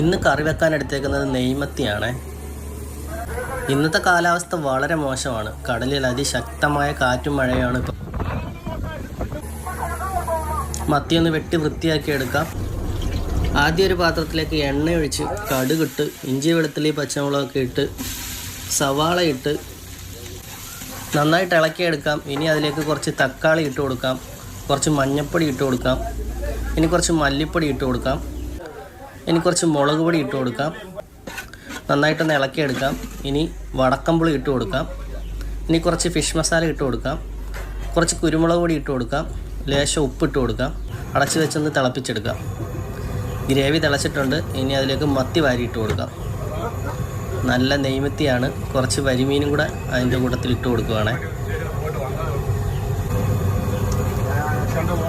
ഇന്ന് കറി വെക്കാൻ എടുത്തേക്കുന്നത് നെയ്മത്തിയാണ്. ഇന്നത്തെ കാലാവസ്ഥ വളരെ മോശമാണ്. കടലിൽ അതിശക്തമായ കാറ്റും മഴയാണ്. മത്തിയൊന്ന് വെട്ടി വൃത്തിയാക്കി എടുക്കാം. ആദ്യം ഒരു പാത്രത്തിലേക്ക് എണ്ണ ഒഴിച്ച് കടുകിട്ട് ഇഞ്ചി വെളുത്തുള്ളി പച്ചമുളകൊക്കെ ഇട്ട് സവാള ഇട്ട് നന്നായിട്ട് ഇളക്കിയെടുക്കാം. ഇനി അതിലേക്ക് കുറച്ച് തക്കാളി ഇട്ട് കൊടുക്കാം, കുറച്ച് മഞ്ഞൾപ്പൊടി ഇട്ട് കൊടുക്കാം, ഇനി കുറച്ച് മല്ലിപ്പൊടി ഇട്ട് കൊടുക്കാം, ഇനി കുറച്ച് മുളക് പൊടി ഇട്ട് കൊടുക്കാം. നന്നായിട്ടൊന്ന് ഇളക്കിയെടുക്കാം. ഇനി വടക്കമ്പുളി ഇട്ട് കൊടുക്കാം. ഇനി കുറച്ച് ഫിഷ് മസാല ഇട്ട് കൊടുക്കാം, കുറച്ച് കുരുമുളക് പൊടി ഇട്ട് കൊടുക്കാം, ലേശം ഉപ്പിട്ട് കൊടുക്കാം. അടച്ച് വെച്ചൊന്ന് തിളപ്പിച്ചെടുക്കാം. ഗ്രേവി തിളച്ചിട്ടുണ്ട്. ഇനി അതിലേക്ക് മത്തി വാരിയിട്ട് കൊടുക്കാം. നല്ല നെയ്മത്തിയാണ്. കുറച്ച് വരിമീനും കൂടെ അതിൻ്റെ കൂട്ടത്തിൽ ഇട്ട് കൊടുക്കുകയാണേ.